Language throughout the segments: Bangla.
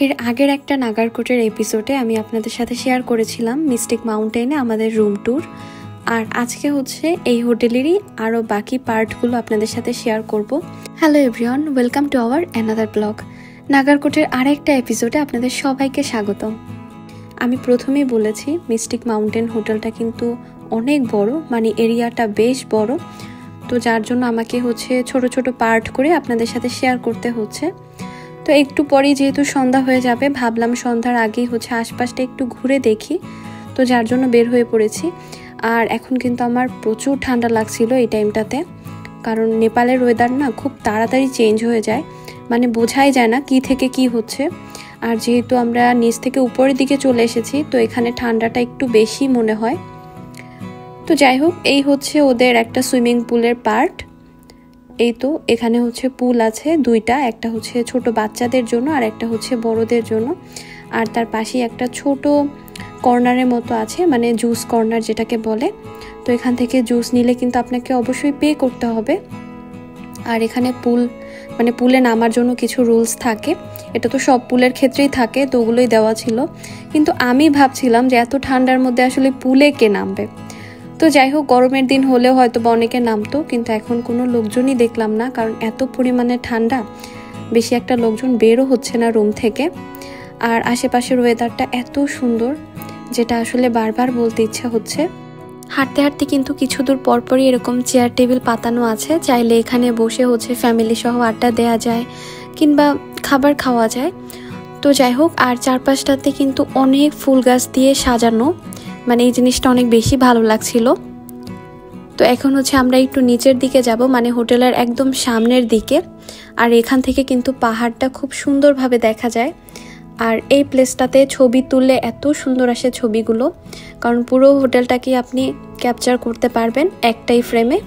এর আগের একটা নাগারকোটের এপিসোডে আমি আপনাদের সাথে শেয়ার করেছিলাম মিস্টিক মাউন্টেনে আমাদের রুম ট্যুর। আর আজকে হচ্ছে এই হোটেলেরই আরও বাকি পার্টগুলো আপনাদের সাথে শেয়ার করব। Hello everyone, welcome to our another blog. নাগারকোটের আরেকটা এপিসোডে আপনাদের সবাইকে স্বাগতম। আমি প্রথমেই বলেছি মিস্টিক মাউন্টেন হোটেলটা কিন্তু অনেক বড়, মানে এরিয়াটা বেশ বড়, তো যার জন্য আমাকে হচ্ছে ছোট ছোট পার্ট করে আপনাদের সাথে শেয়ার করতে হচ্ছে। তো একটু পরেই যেহেতু সন্ধ্যা হয়ে যাবে, ভাবলাম সন্ধ্যার আগেই হচ্ছে আশপাশটা একটু ঘুরে দেখি, তো যার জন্য বের হয়ে পড়েছি। আর এখন কিন্তু আমার প্রচুর ঠান্ডা লাগছিল এই টাইমটাতে, কারণ নেপালের ওয়েদার না খুব তাড়াতাড়ি চেঞ্জ হয়ে যায়, মানে বোঝাই যায় না কি থেকে কি হচ্ছে। আর যেহেতু আমরা নিচ থেকে উপরের দিকে চলে এসেছি, তো এখানে ঠান্ডাটা একটু বেশি মনে হয়। তো যাই হোক, এই হচ্ছে ওদের একটা সুইমিং পুলের পার্ট। এই তো এখানে হচ্ছে পুল আছে দুইটা, একটা হচ্ছে ছোট বাচ্চাদের জন্য আর একটা হচ্ছে বড়দের জন্য। আর তার পাশেই একটা ছোট কর্নারের মতো আছে, মানে জুস কর্নার যেটাকে বলে। তো এখান থেকে জুস নিলে কিন্তু আপনাকে অবশ্যই পে করতে হবে। আর এখানে পুলে নামার জন্য কিছু রুলস থাকে, এটা তো সব পুলের ক্ষেত্রেই থাকে, তো ওগুলোই দেওয়া ছিল। কিন্তু আমি ভাবছিলাম যে এত ঠান্ডার মধ্যে আসলে পুলে কে নামবে। তো যাই হোক, গরমের দিন হলেও হয়তো বা অনেকে নামতো, কিন্তু এখন কোনো লোকজনই দেখলাম না, কারণ এত পরিমাণে ঠান্ডা, বেশি একটা লোকজন বেরও হচ্ছে না রুম থেকে। আর আশেপাশের ওয়েদারটা এত সুন্দর, যেটা আসলে বারবার বলতে ইচ্ছা হচ্ছে। হাঁটতে হাঁটতে কিন্তু কিছু দূর পরপরই এরকম চেয়ার টেবিল পাতানো আছে, চাইলে এখানে বসে হচ্ছে ফ্যামিলি সহ আড্ডা দেওয়া যায় কিংবা খাবার খাওয়া যায়। তো যাই হোক, আর চারপাশটাতে কিন্তু অনেক ফুল গাছ দিয়ে সাজানো, মানে এই জিনিসটা অনেক বেশি ভালো লাগছিল। তো এখন হচ্ছে আমরা একটু নিচের দিকে যাব, মানে হোটেলের একদম সামনের দিকে। আর এখান থেকে কিন্তু পাহাড়টা খুব সুন্দরভাবে দেখা যায়। আর এই প্লেসটাতে ছবি তুললে এত সুন্দর আসে ছবিগুলো, কারণ পুরো হোটেলটাকে আপনি ক্যাপচার করতে পারবেন একটাই ফ্রেমে।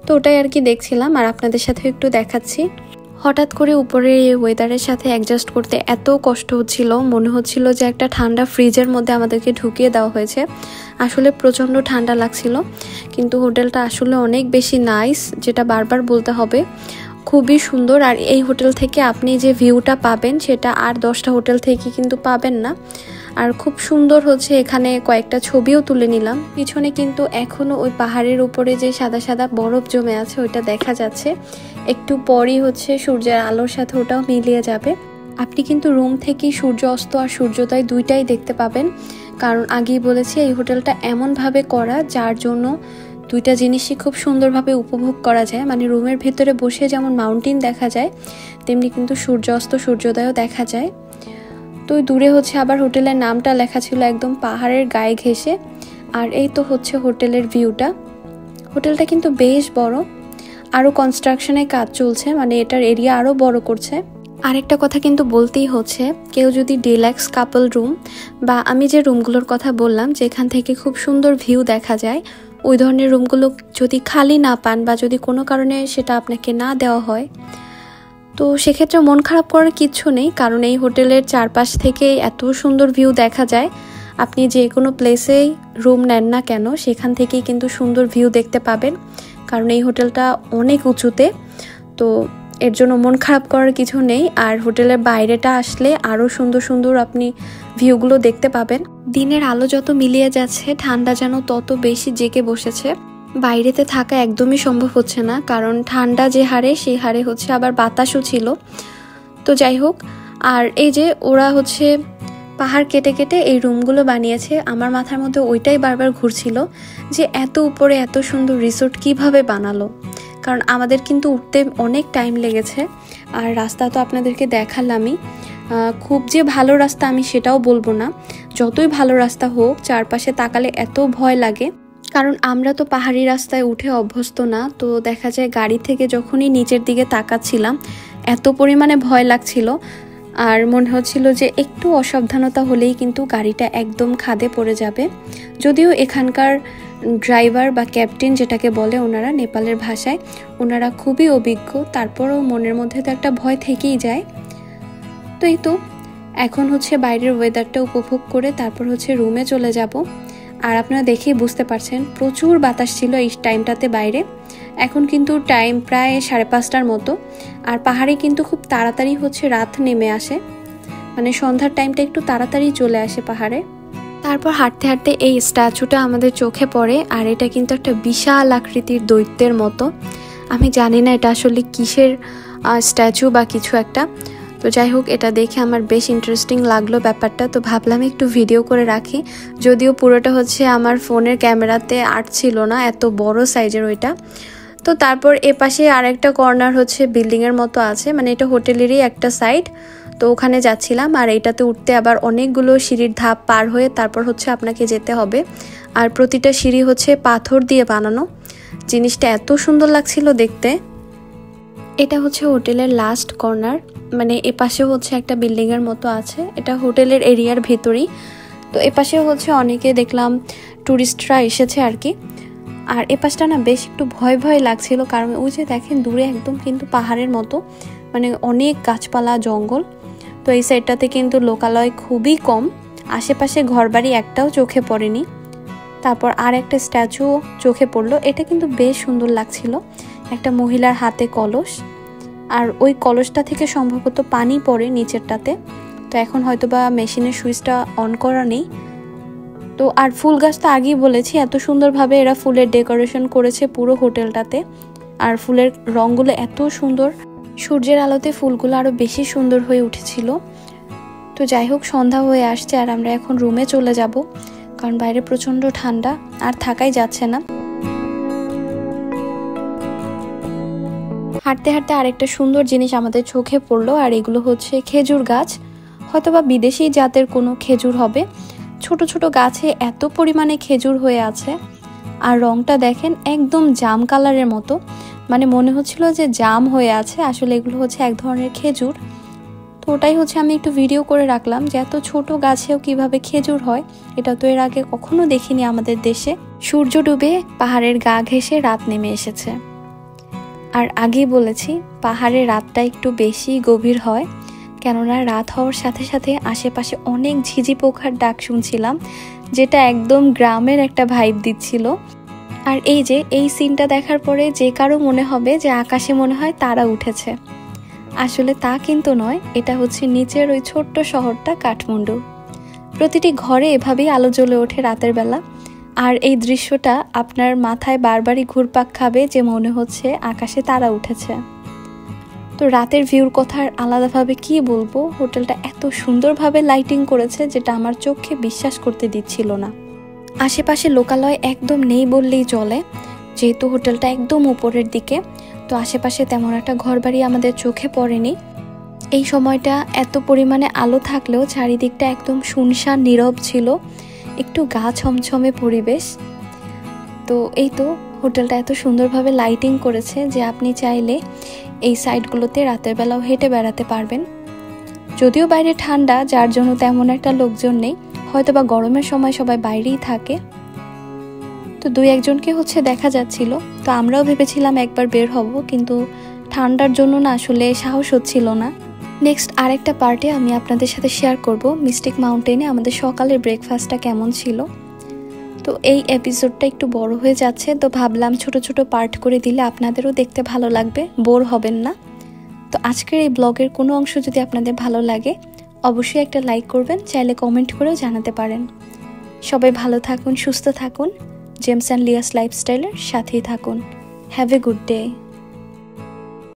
তো ওটাই আর কি দেখছিলাম আর আপনাদের সাথে একটু দেখাচ্ছি। হঠাৎ করে উপরের এই ওয়েদারের সাথে অ্যাডজাস্ট করতে এত কষ্ট হচ্ছিল, মনে হচ্ছিল যে একটা ঠান্ডা ফ্রিজের মধ্যে আমাদেরকে ঢুকিয়ে দেওয়া হয়েছে। আসলে প্রচণ্ড ঠান্ডা লাগছিল, কিন্তু হোটেলটা আসলে অনেক বেশি নাইস, যেটা বারবার বলতে হবে, খুবই সুন্দর। আর এই হোটেল থেকে আপনি যে ভিউটা পাবেন সেটা আর 10টা হোটেল থেকে কিন্তু পাবেন না। আর খুব সুন্দর হচ্ছে, এখানে কয়েকটা ছবিও তুলে নিলাম। পিছনে কিন্তু এখনো ওই পাহাড়ের উপরে যে সাদা সাদা বরফ জমে আছে ওইটা দেখা যাচ্ছে। একটু পরই হচ্ছে সূর্যের আলোর সাথে ওটাও মিলিয়ে যাবে। আপনি কিন্তু রুম থেকেই সূর্য অস্ত আর সূর্যোদয় দুইটাই দেখতে পাবেন, কারণ আগেই বলেছি এই হোটেলটা এমনভাবে করা যার জন্য দুইটা জিনিসই খুব সুন্দরভাবে উপভোগ করা যায়। মানে রুমের ভেতরে বসে যেমন মাউন্টেন দেখা যায়, তেমনি কিন্তু সূর্য অস্ত সূর্যোদয়ও দেখা যায়। তো দূরে হচ্ছে আবার হোটেলের নামটা লেখা ছিল একদম পাহাড়ের গায়ে ঘেঁষে। আর এই তো হচ্ছে হোটেলের ভিউটা। হোটেলটা কিন্তু বেশ বড়, আরও কনস্ট্রাকশনের কাজ চলছে, মানে এটার এরিয়া আরও বড় করছে। আরেকটা কথা কিন্তু বলতেই হচ্ছে, কেউ যদি ডিলাক্স কাপল রুম বা আমি যে রুমগুলোর কথা বললাম যেখান থেকে খুব সুন্দর ভিউ দেখা যায়, ওই ধরনের রুমগুলো যদি খালি না পান বা যদি কোনো কারণে সেটা আপনাকে না দেওয়া হয়, তো সেক্ষেত্রে মন খারাপ করার কিচ্ছু নেই, কারণ এই হোটেলের চারপাশ থেকে এত সুন্দর ভিউ দেখা যায়। আপনি যে কোনো প্লেসেই রুম নেন না কেন, সেখান থেকেই কিন্তু সুন্দর ভিউ দেখতে পাবেন, কারণ এই হোটেলটা অনেক উঁচুতে। তো এর জন্য মন খারাপ করার কিছু নেই। আর হোটেলের বাইরেটা আসলে আরও সুন্দর সুন্দর আপনি ভিউগুলো দেখতে পাবেন। দিনের আলো যত মিলিয়ে যাচ্ছে, ঠান্ডা যেন তত বেশি জেগে বসেছে। বাইরেতে থাকা একদমই সম্ভব হচ্ছে না, কারণ ঠান্ডা যে হারে সেই হারে হচ্ছে আবার বাতাসও ছিল। তো যাই হোক, আর এই যে ওরা হচ্ছে পাহাড় কেটে কেটে এই রুমগুলো বানিয়েছে, আমার মাথার মধ্যে ওইটাই বারবার ঘুরছিল যে এত উপরে এত সুন্দর রিসোর্ট কিভাবে বানালো। কারণ আমাদের কিন্তু উঠতে অনেক টাইম লেগেছে, আর রাস্তা তো আপনাদেরকে দেখালামই। খুব যে ভালো রাস্তা আমি সেটাও বলবো না, যতই ভালো রাস্তা হোক চারপাশে তাকালে এত ভয় লাগে, কারণ আমরা তো পাহাড়ি রাস্তায় উঠে অভ্যস্ত না। তো দেখা যায় গাড়ি থেকে যখনই নিচের দিকে তাকাচ্ছিলাম এত পরিমাণে ভয় লাগছিল, আর মনে হচ্ছিল যে একটু অসাবধানতা হলেই কিন্তু গাড়িটা একদম খাদে পড়ে যাবে। যদিও এখানকার ড্রাইভার বা ক্যাপ্টেন যেটাকে বলে ওনারা নেপালের ভাষায়, ওনারা খুবই অভিজ্ঞ, তারপরও মনের মধ্যে তো একটা ভয় থেকেই যায়। তো এই তো এখন হচ্ছে বাইরের ওয়েদারটা উপভোগ করে তারপর হচ্ছে রুমে চলে যাব। আর আপনারা দেখেই বুঝতে পারছেন প্রচুর বাতাস ছিল এই টাইমটাতে বাইরে। এখন কিন্তু টাইম প্রায় 5:30টার মতো, আর পাহাড়ে কিন্তু খুব তাড়াতাড়ি হচ্ছে রাত নেমে আসে। মানে সন্ধ্যার টাইমটা একটু তাড়াতাড়ি চলে আসে পাহাড়ে। তারপর হাঁটতে হাঁটতে এই স্ট্যাচুটা আমাদের চোখে পড়ে, আর এটা কিন্তু একটা বিশাল আকৃতির দৈত্যের মতো। আমি জানি না এটা আসলে কিসের স্ট্যাচু বা কিছু একটা। তো যাই হোক, এটা দেখে আমার বেশ ইন্টারেস্টিং লাগলো ব্যাপারটা, তো ভাবলাম একটু ভিডিও করে রাখি। যদিও পুরোটা হচ্ছে আমার ফোনের ক্যামেরাতে ছিল না, এত বড় সাইজের ওইটা। তো তারপর এপাশে আরেকটা কর্নার হচ্ছে বিল্ডিংয়ের মতো আছে, মানে এটা হোটেলেরই একটা সাইড। তো ওখানে যাচ্ছিলাম, আর এইটাতে উঠতে আবার অনেকগুলো সিঁড়ির ধাপ পার হয়ে তারপর হচ্ছে আপনাকে যেতে হবে। আর প্রতিটা সিঁড়ি হচ্ছে পাথর দিয়ে বানানো। জিনিসটা এত সুন্দর লাগছিল দেখতে। এটা হচ্ছে হোটেলের লাস্ট কর্নার, মানে এপাশে হচ্ছে একটা বিল্ডিংয়ের মতো আছে, এটা হোটেলের এরিয়ার ভেতরেই। তো এপাশে হচ্ছে অনেকে দেখলাম ট্যুরিস্টরা এসেছে আর কি। আর এপাশটা না বেশ একটু ভয় ভয় লাগছিল, কারণ ওই যে দেখেন দূরে একদম কিন্তু পাহাড়ের মতো, মানে অনেক গাছপালা জঙ্গল। তো এই সাইডটাতে কিন্তু লোকালয় খুবই কম, আশেপাশে ঘরবাড়ি একটাও চোখে পড়েনি। তারপর আর একটা স্ট্যাচু চোখে পড়লো, এটা কিন্তু বেশ সুন্দর লাগছিল। একটা মহিলার হাতে কলস, আর ওই কলসটা থেকে সম্ভবত পানি পড়ে নিচেরটাতে। তো এখন হয়তো বা মেশিনের সুইচটা অন করা নেই। তো আর ফুল গাছ তো আগেই বলেছি, এত সুন্দরভাবে এরা ফুলের ডেকোরেশন করেছে পুরো হোটেলটাতে। আর ফুলের রঙগুলো এত সুন্দর, সূর্যের আলোতে ফুলগুলো আরও বেশি সুন্দর হয়ে উঠেছিল। তো যাই হোক, সন্ধ্যা হয়ে আসছে আর আমরা এখন রুমে চলে যাব, কারণ বাইরে প্রচণ্ড ঠান্ডা, আর থাকাই যাচ্ছে না। হাঁটতে হাঁটতে আরেকটা সুন্দর জিনিস আমাদের চোখে পড়লো, আর এগুলো হচ্ছে খেজুর গাছ। হয়তোবা বিদেশি জাতের কোনো খেজুর হবে। ছোট ছোট গাছে এত পরিমাণে খেজুর হয়ে আছে, আর রংটা দেখেন একদম জাম কালারের মতো, মানে মনে হচ্ছিল যে জাম হয়ে আছে, আসলে এগুলো হচ্ছে এক ধরনের খেজুর। তো ওটাই হচ্ছে আমি একটু ভিডিও করে রাখলাম যে এত ছোট গাছেও কিভাবে খেজুর হয়, এটা তো এর আগে কখনো দেখিনি আমাদের দেশে। সূর্য ডুবে পাহাড়ের গা ঘেঁষে রাত নেমে এসেছে। আর আগেই বলেছি, পাহাড়ে রাতটা একটু বেশি গভীর হয়, কেননা রাত হওয়ার সাথে সাথে আশেপাশে অনেক ঝিঝি পোকার ডাক শুনছিলাম, যেটা একদম গ্রামের একটা ভাইব দিচ্ছিল। আর এই যে এই সিনটা দেখার পরে যে কারো মনে হবে যে আকাশে মনে হয় তারা উঠেছে, আসলে তা কিন্তু নয়, এটা হচ্ছে নিচের ওই ছোট্ট শহরটা কাঠমান্ডু। প্রতিটি ঘরে এভাবেই আলো জ্বলে ওঠে রাতের বেলা, আর এই দৃশ্যটা আপনার মাথায় বারবারই ঘুরপাক খাবে যে মনে হচ্ছে আকাশে তারা উঠেছে। তো রাতের ভিউর কথা আলাদাভাবে কি বলবো, হোটেলটা এত সুন্দরভাবে লাইটিং করেছে যেটা আমার চোখে বিশ্বাস করতে দিচ্ছিল না। আশেপাশে লোকালয় একদম নেই বললেই চলে, যেহেতু হোটেলটা একদম উপরের দিকে। তো আশেপাশে তেমন একটা ঘরবাড়ি আমাদের চোখে পড়েনি। এই সময়টা এত পরিমাণে আলো থাকলেও চারিদিকটা একদম শুনশান নীরব ছিল, একটু গা ছমছমে পরিবেশ। তো এই তো হোটেলটা এত সুন্দরভাবে লাইটিং করেছে যে আপনি চাইলে এই সাইডগুলোতে রাতের বেলাও হেঁটে বেড়াতে পারবেন। যদিও বাইরে ঠান্ডা, যার জন্য তেমন একটা লোকজন নেই, হয়তো বা গরমের সময় সবাই বাইরেই থাকে। তো দুই একজনকে হচ্ছে দেখা যাচ্ছিল, তো আমরাও ভেবেছিলাম একবার বের হব, কিন্তু ঠান্ডার জন্য না আসলে সাহস হচ্ছিল না। নেক্সট আরেকটা পার্টে আমি আপনাদের সাথে শেয়ার করব মিস্টিক মাউন্টেনে আমাদের সকালের ব্রেকফাস্টটা কেমন ছিল। তো এই এপিসোডটা একটু বড় হয়ে যাচ্ছে, তো ভাবলাম ছোট ছোট পার্ট করে দিলে আপনাদেরও দেখতে ভালো লাগবে, বোর হবেন না। তো আজকের এই ব্লগের কোনো অংশ যদি আপনাদের ভালো লাগে অবশ্যই একটা লাইক করবেন, চাইলে কমেন্ট করেও জানাতে পারেন। সবাই ভালো থাকুন, সুস্থ থাকুন, জেমস অ্যান্ড লিয়াস লাইফস্টাইলের সাথেই থাকুন। Have a good day.